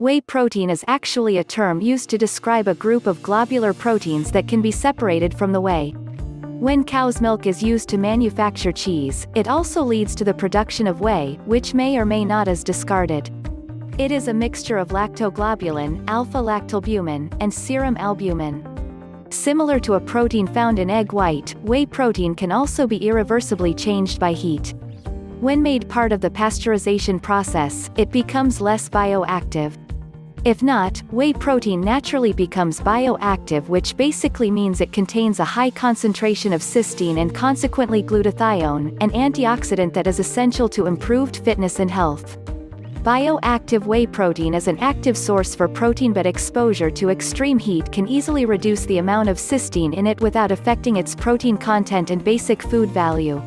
Whey protein is actually a term used to describe a group of globular proteins that can be separated from the whey. When cow's milk is used to manufacture cheese, it also leads to the production of whey, which may or may not is discarded. It is a mixture of lactoglobulin, alpha-lactalbumin, and serum albumin. Similar to a protein found in egg white, whey protein can also be irreversibly changed by heat. When made part of the pasteurization process, it becomes less bioactive. If not, whey protein naturally becomes bioactive, which basically means it contains a high concentration of cysteine and consequently glutathione, an antioxidant that is essential to improved fitness and health. Bioactive whey protein is an active source for protein, but exposure to extreme heat can easily reduce the amount of cysteine in it without affecting its protein content and basic food value.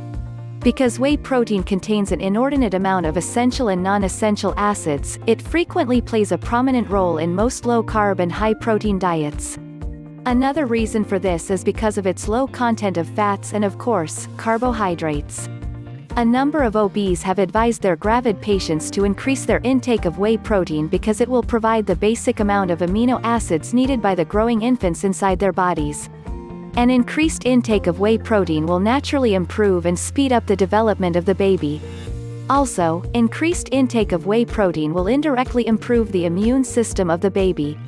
Because whey protein contains an inordinate amount of essential and non-essential acids, it frequently plays a prominent role in most low-carb and high-protein diets. Another reason for this is because of its low content of fats and, of course, carbohydrates. A number of OBs have advised their gravid patients to increase their intake of whey protein because it will provide the basic amount of amino acids needed by the growing infants inside their bodies. An increased intake of whey protein will naturally improve and speed up the development of the baby. Also, increased intake of whey protein will indirectly improve the immune system of the baby.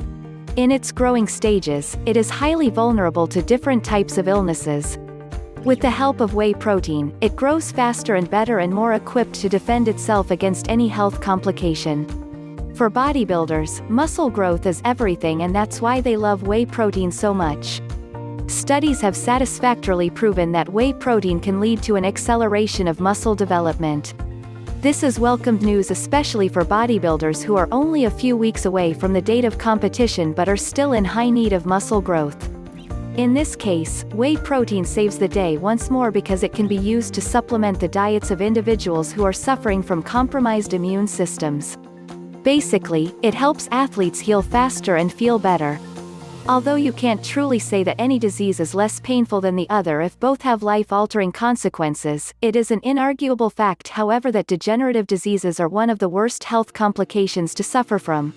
In its growing stages, it is highly vulnerable to different types of illnesses. With the help of whey protein, it grows faster and better and more equipped to defend itself against any health complication. For bodybuilders, muscle growth is everything, and that's why they love whey protein so much. Studies have satisfactorily proven that whey protein can lead to an acceleration of muscle development. This is welcomed news, especially for bodybuilders who are only a few weeks away from the date of competition but are still in high need of muscle growth. In this case, whey protein saves the day once more because it can be used to supplement the diets of individuals who are suffering from compromised immune systems. Basically, it helps athletes heal faster and feel better. Although you can't truly say that any disease is less painful than the other if both have life-altering consequences, it is an inarguable fact, however, that degenerative diseases are one of the worst health complications to suffer from.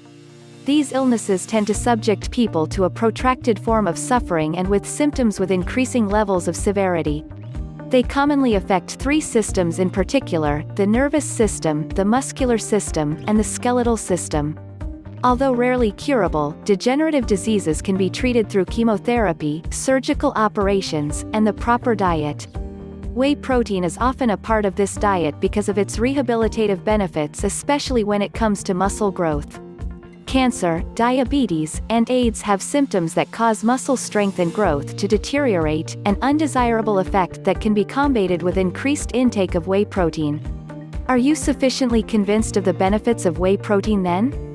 These illnesses tend to subject people to a protracted form of suffering and with symptoms with increasing levels of severity. They commonly affect three systems in particular: the nervous system, the muscular system, and the skeletal system. Although rarely curable, degenerative diseases can be treated through chemotherapy, surgical operations, and the proper diet. Whey protein is often a part of this diet because of its rehabilitative benefits, especially when it comes to muscle growth. Cancer, diabetes, and AIDS have symptoms that cause muscle strength and growth to deteriorate, an undesirable effect that can be combated with increased intake of whey protein. Are you sufficiently convinced of the benefits of whey protein then?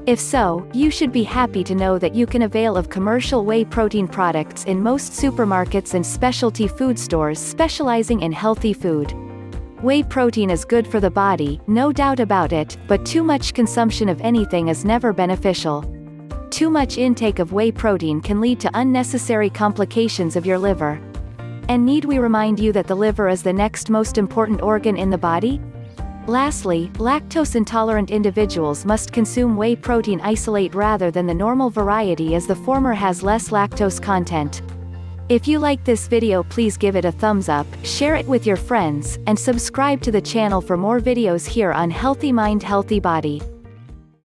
If so, you should be happy to know that you can avail of commercial whey protein products in most supermarkets and specialty food stores specializing in healthy food. Whey protein is good for the body, no doubt about it, but too much consumption of anything is never beneficial. Too much intake of whey protein can lead to unnecessary complications of your liver. And need we remind you that the liver is the next most important organ in the body? Lastly, lactose-intolerant individuals must consume whey protein isolate rather than the normal variety, as the former has less lactose content. If you like this video, please give it a thumbs up, share it with your friends, and subscribe to the channel for more videos here on Healthy Mind, Healthy Body.